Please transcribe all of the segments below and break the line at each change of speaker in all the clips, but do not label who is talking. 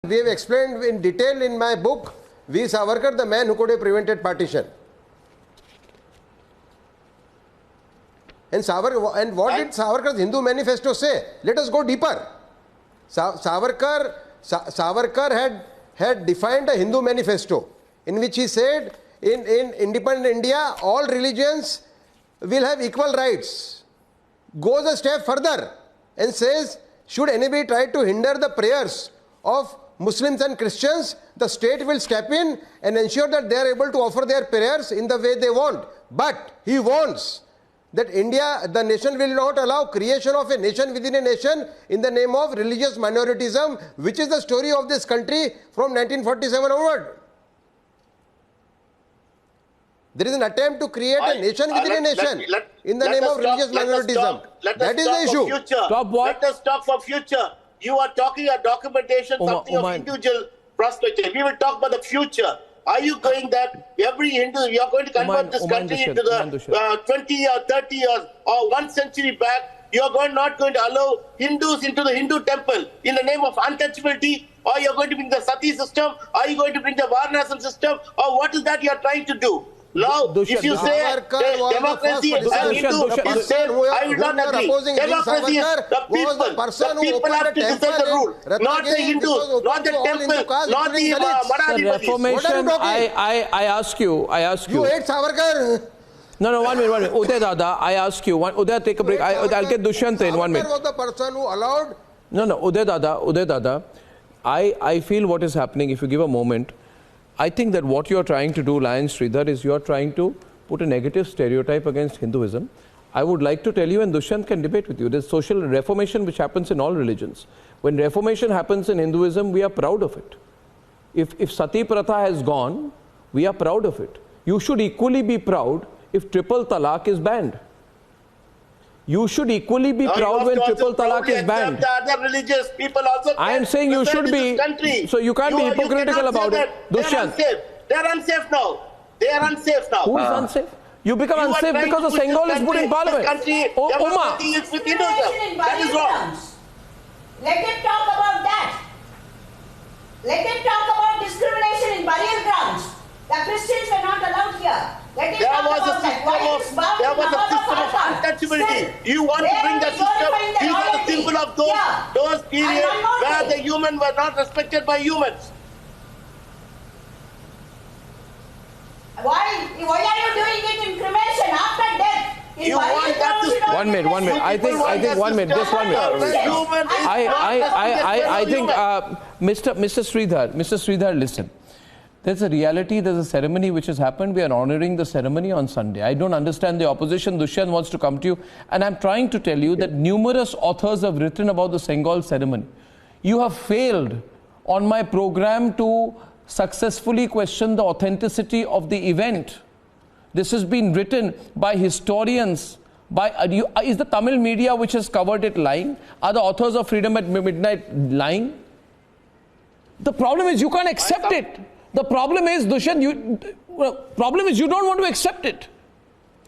We have explained in detail in my book, V. Savarkar, the man who could have prevented partition. And what did Savarkar's Hindu manifesto say? Let us go deeper. Savarkar had defined a Hindu manifesto in which he said, in independent India, all religions will have equal rights. Goes a step further and says, should anybody try to hinder the prayers of Muslims and Christians, the state will step in and ensure that they are able to offer their prayers in the way they want. But he warns that India, the nation, will not allow creation of a nation within a nation in the name of religious minoritism, which is the story of this country from 1947 onward. There is an attempt to create a nation within a nation in the name of religious minoritism. That is the issue.
Stop what?
Let us talk for future. You are talking a documentation, something of individual perspective. We will talk about the future. Are you going that every Hindu, you are going to convert this country into the 20 or 30 years or 1 century back? You are not going to allow Hindus into the Hindu temple in the name of untouchability? Or you are going to bring the Sati system? Are you going to bring the Varnasam system? Or what is that you are trying to do? Now, if you say democracy is Hindu, I will not agree. Democracy is the people. The people have to decide the rule. Not the Hindus, not the temple, not the Madhadhipatis.
Reformation, I ask you.
You hate Savarkar.
No, 1 minute. Uday Dada, I ask you. Uday, take a break. I'll get Dushyant in 1 minute.
Savarkar was the person who allowed...
No, Uday Dada, I feel what is happening, if you give a moment, I think that what you are trying to do, Lion Sridhar, is you are trying to put a negative stereotype against Hinduism. I would like to tell you, and Dushyant can debate with you, there's social reformation which happens in all religions. When reformation happens in Hinduism, we are proud of it. If Sati Pratha has gone, we are proud of it. You should equally be proud if triple talaq is banned. You should equally be proud when triple talaq is banned.
The other religious people also.
I am saying you should be. So you can't be hypocritical about it. Dushyant.
They are unsafe now. They are unsafe now.
Who is unsafe? You become unsafe because the Sengol is put in parliament.
Oh, Uma. That is wrong.
Let them talk about that. Let them talk about discrimination in burial grounds. The Christians were not allowed here. There was a system of untouchability. You want to bring the system. These are the symbol of those periods where the human were not respected by humans. Why are you doing it in cremation after death?
You want that to
1 minute. I think 1 minute. Just 1 minute. I think Mr. Sridhar, listen. There's a reality, there's a ceremony which has happened. We are honoring the ceremony on Sunday. I don't understand the opposition. Dushyant wants to come to you. And I'm trying to tell you that numerous authors have written about the Sengol ceremony. You have failed on my program to successfully question the authenticity of the event. This has been written by historians. Is the Tamil media which has covered it lying? Are the authors of Freedom at Midnight lying? The problem is you can't accept it. The problem is, Dushyant, you don't want to accept it.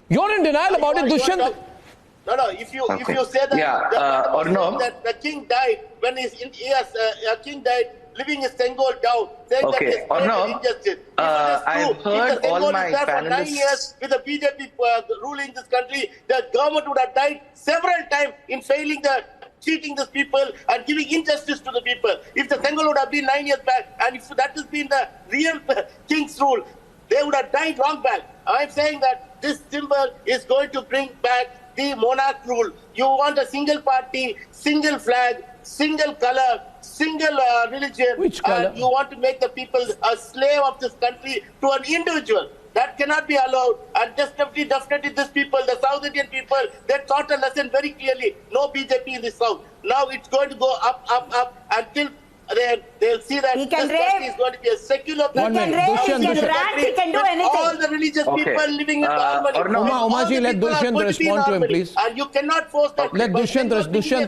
You're in denial about it, Dushyant.
No. If you say that, that the king died when a king died, living his Sengol down, saying that he has injustice.
I've heard all my panelists.
For 9 years with the BJP ruling this country, the government would have died several times in failing cheating these people and giving injustice to the people. If the Sengol would have been 9 years back, and if that has been the real king's rule, they would have died long back. I'm saying that this symbol is going to bring back the monarch rule. You want a single party, single flag, single color, single religion.
Which color?
And you want to make the people a slave of this country to an individual. That cannot be allowed. And definitely these people, the South Indian people, they taught a lesson very clearly. No BJP in the South. Now it's going to go up until they'll see that this country is going to be a secular country.
He can rant, he can do anything.
All the religious people living in harmony.
Umaji, let Dushyant respond to him, please.
And you cannot force that.
Let Dushyant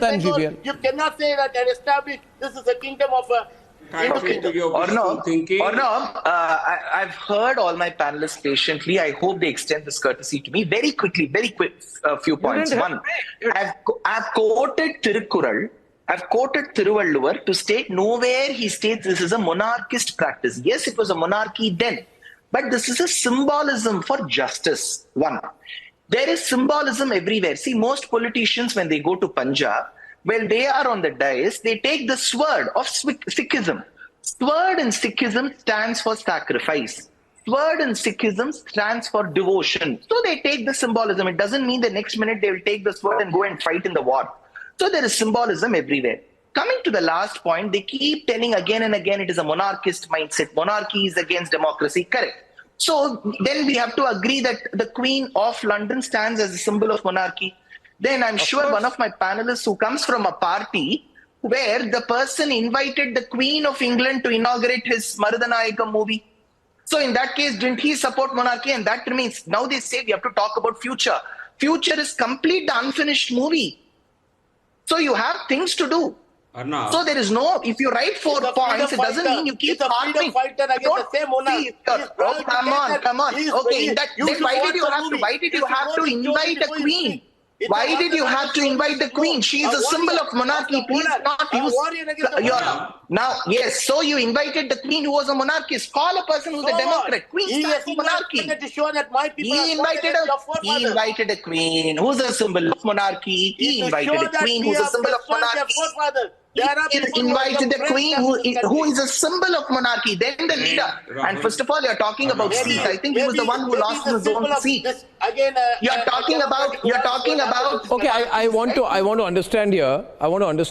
and GBL.
You cannot say that and establish this is a kingdom of
I've heard all my panelists patiently. I hope they extend this courtesy to me. Very quick, few points. One, I've quoted Tirukkural I've quoted Thiruvalluvar to state nowhere he states this is a monarchist practice. Yes, it was a monarchy then, but this is a symbolism for justice. One, there is symbolism everywhere. See, most politicians, when they go to Punjab, when they are on the dais, they take the sword of Sikhism. Sword in Sikhism stands for sacrifice. Sword in Sikhism stands for devotion. So they take the symbolism. It doesn't mean the next minute they will take the sword and go and fight in the war. So there is symbolism everywhere. Coming to the last point, they keep telling again and again it is a monarchist mindset. Monarchy is against democracy. Correct. So then we have to agree that the Queen of London stands as a symbol of monarchy. Then I'm sure one of my panelists who comes from a party where the person invited the Queen of England to inaugurate his Marudanayaka movie. So in that case, didn't he support monarchy? And that remains. Now they say we have to talk about future. Future is complete the unfinished movie. So you have things to do.
Arnav.
So there is no, if you write 4 points, it doesn't mean you keep harping. Oh, come on. Okay, then why did you have to invite a queen? Why did you have to invite the queen? She is a symbol of monarchy. Please not use now. Yes, so you invited the queen who was a monarchist. Call a person who's a democrat. Queen stands for monarchy. He invited a queen who's a symbol of monarchy. He invited a queen who's a symbol of monarchy. He invited a queen who is a symbol of monarchy. Then the leader. And first of all, you're talking about seats. I think he was the one who lost his own seat. You're talking about.
Okay, I want to understand here. I want to understand.